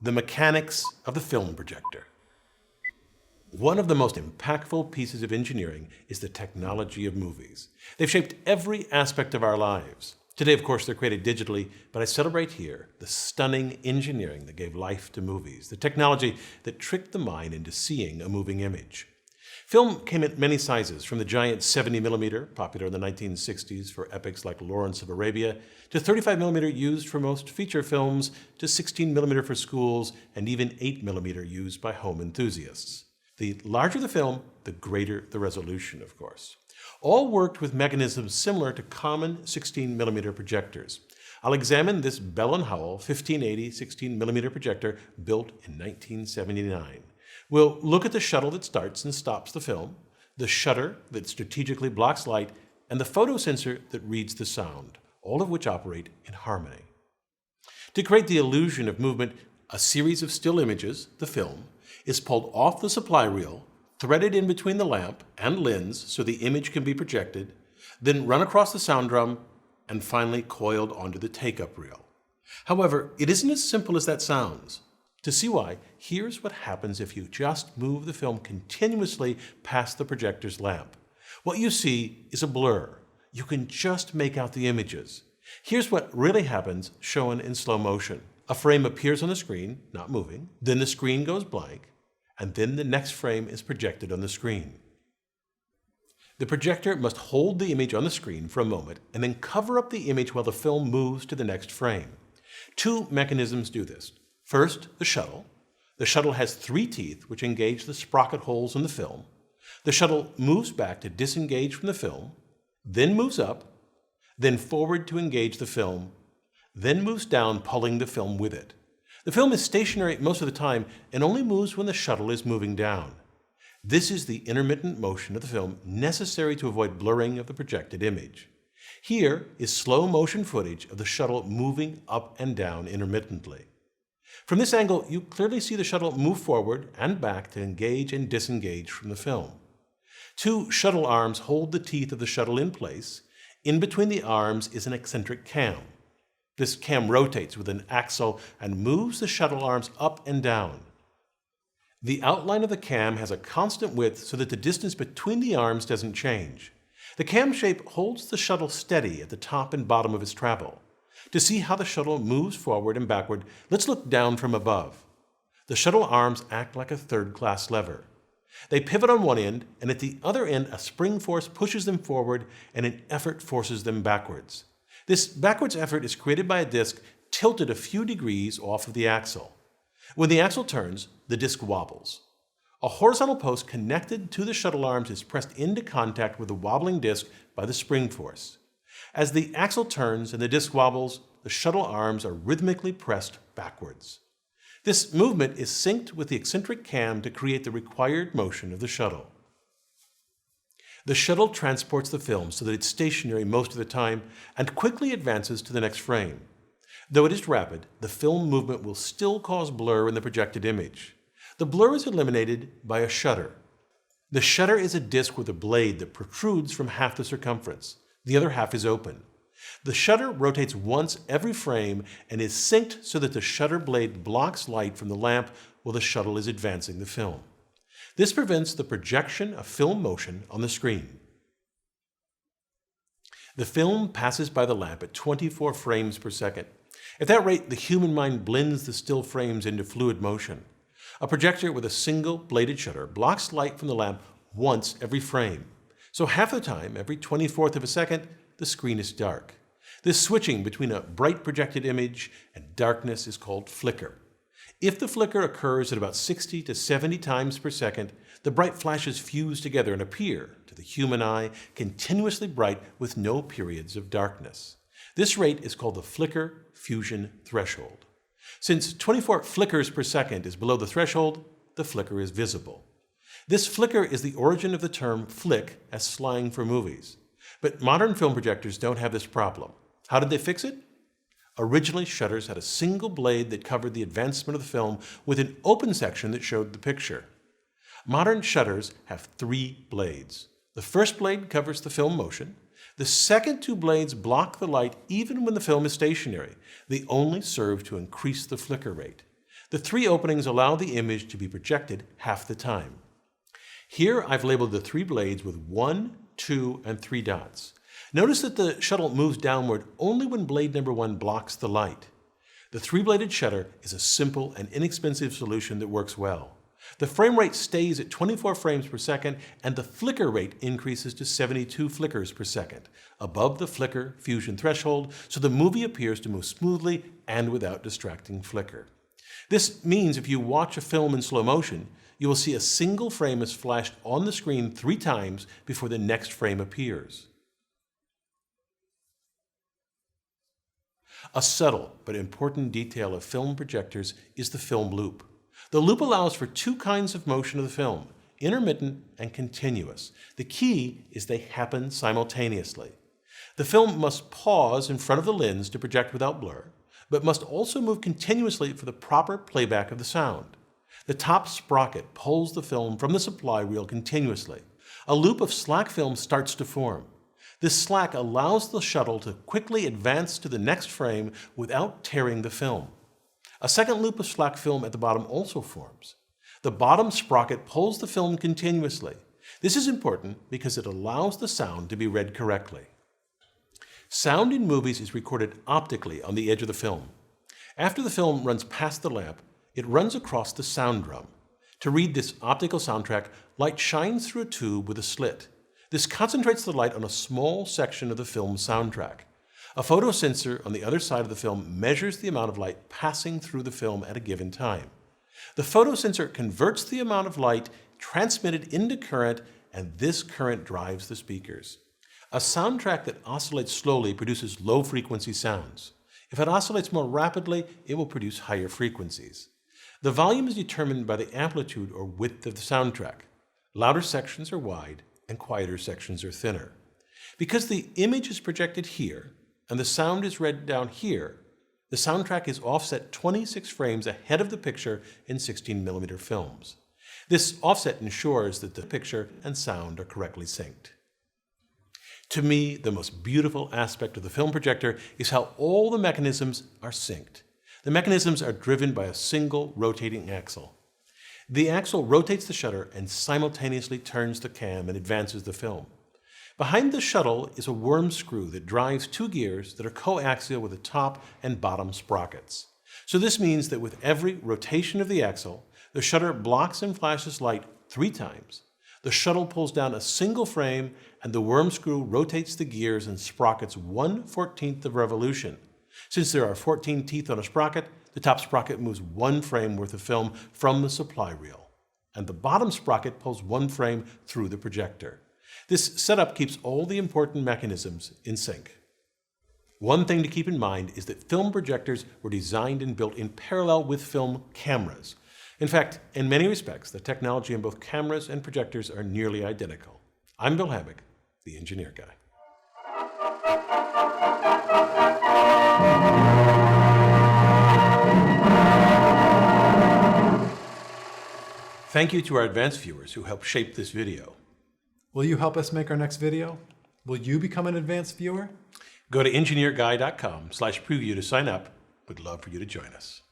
The mechanics of the film projector. One of the most impactful pieces of engineering is the technology of movies. They've shaped every aspect of our lives. Today, of course, they're created digitally, but I celebrate here the stunning engineering that gave life to movies, the technology that tricked the mind into seeing a moving image. Film came in many sizes, from the giant 70mm, popular in the 1960s for epics like Lawrence of Arabia, to 35mm used for most feature films, to 16mm for schools, and even 8mm used by home enthusiasts. The larger the film, the greater the resolution, of course. All worked with mechanisms similar to common 16mm projectors. I'll examine this Bell & Howell 1580 16mm projector built in 1979. We'll look at the shuttle that starts and stops the film, the shutter that strategically blocks light, and the photosensor that reads the sound, all of which operate in harmony. To create the illusion of movement, a series of still images, the film, is pulled off the supply reel, threaded in between the lamp and lens so the image can be projected, then run across the sound drum, and finally coiled onto the take-up reel. However, it isn't as simple as that sounds. To see why, here's what happens if you just move the film continuously past the projector's lamp. What you see is a blur. You can just make out the images. Here's what really happens shown in slow motion. A frame appears on the screen, not moving, then the screen goes blank, and then the next frame is projected on the screen. The projector must hold the image on the screen for a moment and then cover up the image while the film moves to the next frame. Two mechanisms do this. First, the shuttle. The shuttle has 3 teeth which engage the sprocket holes in the film. The shuttle moves back to disengage from the film, then moves up, then forward to engage the film, then moves down, pulling the film with it. The film is stationary most of the time and only moves when the shuttle is moving down. This is the intermittent motion of the film necessary to avoid blurring of the projected image. Here is slow motion footage of the shuttle moving up and down intermittently. From this angle, you clearly see the shuttle move forward and back to engage and disengage from the film. 2 shuttle arms hold the teeth of the shuttle in place. In between the arms is an eccentric cam. This cam rotates with an axle and moves the shuttle arms up and down. The outline of the cam has a constant width so that the distance between the arms doesn't change. The cam shape holds the shuttle steady at the top and bottom of its travel. To see how the shuttle moves forward and backward, let's look down from above. The shuttle arms act like a third-class lever. They pivot on one end, and at the other end, a spring force pushes them forward, and an effort forces them backwards. This backwards effort is created by a disc tilted a few degrees off of the axle. When the axle turns, the disc wobbles. A horizontal post connected to the shuttle arms is pressed into contact with the wobbling disc by the spring force. As the axle turns and the disc wobbles, the shuttle arms are rhythmically pressed backwards. This movement is synced with the eccentric cam to create the required motion of the shuttle. The shuttle transports the film so that it's stationary most of the time and quickly advances to the next frame. Though it is rapid, the film movement will still cause blur in the projected image. The blur is eliminated by a shutter. The shutter is a disc with a blade that protrudes from half the circumference. The other half is open. The shutter rotates once every frame and is synced so that the shutter blade blocks light from the lamp while the shuttle is advancing the film. This prevents the projection of film motion on the screen. The film passes by the lamp at 24 frames per second. At that rate, the human mind blends the still frames into fluid motion. A projector with a single bladed shutter blocks light from the lamp once every frame. So half the time, every 24th of a second, the screen is dark. This switching between a bright projected image and darkness is called flicker. If the flicker occurs at about 60 to 70 times per second, the bright flashes fuse together and appear, to the human eye, continuously bright with no periods of darkness. This rate is called the flicker fusion threshold. Since 24 flickers per second is below the threshold, the flicker is visible. This flicker is the origin of the term flick as slang for movies. But modern film projectors don't have this problem. How did they fix it? Originally, shutters had a single blade that covered the advancement of the film with an open section that showed the picture. Modern shutters have 3 blades. The first blade covers the film motion. The second 2 blades block the light even when the film is stationary. They only serve to increase the flicker rate. The 3 openings allow the image to be projected half the time. Here I've labeled the 3 blades with 1, 2, and 3 dots. Notice that the shuttle moves downward only when blade number 1 blocks the light. The 3-bladed shutter is a simple and inexpensive solution that works well. The frame rate stays at 24 frames per second, and the flicker rate increases to 72 flickers per second, above the flicker fusion threshold, so the movie appears to move smoothly and without distracting flicker. This means if you watch a film in slow motion, you will see a single frame is flashed on the screen 3 times before the next frame appears. A subtle but important detail of film projectors is the film loop. The loop allows for 2 kinds of motion of the film, intermittent and continuous. The key is they happen simultaneously. The film must pause in front of the lens to project without blur, but must also move continuously for the proper playback of the sound. The top sprocket pulls the film from the supply reel continuously. A loop of slack film starts to form. This slack allows the shuttle to quickly advance to the next frame without tearing the film. A second loop of slack film at the bottom also forms. The bottom sprocket pulls the film continuously. This is important because it allows the sound to be read correctly. Sound in movies is recorded optically on the edge of the film. After the film runs past the lamp, it runs across the sound drum. To read this optical soundtrack, light shines through a tube with a slit. This concentrates the light on a small section of the film's soundtrack. A photosensor on the other side of the film measures the amount of light passing through the film at a given time. The photosensor converts the amount of light transmitted into current, and this current drives the speakers. A soundtrack that oscillates slowly produces low-frequency sounds. If it oscillates more rapidly, it will produce higher frequencies. The volume is determined by the amplitude or width of the soundtrack. Louder sections are wide, and quieter sections are thinner. Because the image is projected here, and the sound is read down here, the soundtrack is offset 26 frames ahead of the picture in 16mm films. This offset ensures that the picture and sound are correctly synced. To me, the most beautiful aspect of the film projector is how all the mechanisms are synced. The mechanisms are driven by a single rotating axle. The axle rotates the shutter and simultaneously turns the cam and advances the film. Behind the shuttle is a worm screw that drives 2 gears that are coaxial with the top and bottom sprockets. So this means that with every rotation of the axle, the shutter blocks and flashes light 3 times. The shuttle pulls down a single frame, and the worm screw rotates the gears and sprockets 1/14 of revolution. Since there are 14 teeth on a sprocket, the top sprocket moves 1 frame worth of film from the supply reel, and the bottom sprocket pulls 1 frame through the projector. This setup keeps all the important mechanisms in sync. One thing to keep in mind is that film projectors were designed and built in parallel with film cameras. In fact, in many respects, the technology in both cameras and projectors are nearly identical. I'm Bill Hammack, the Engineer Guy. Thank you to our advanced viewers who helped shape this video. Will you help us make our next video? Will you become an advanced viewer? Go to engineerguy.com/preview to sign up. We'd love for you to join us.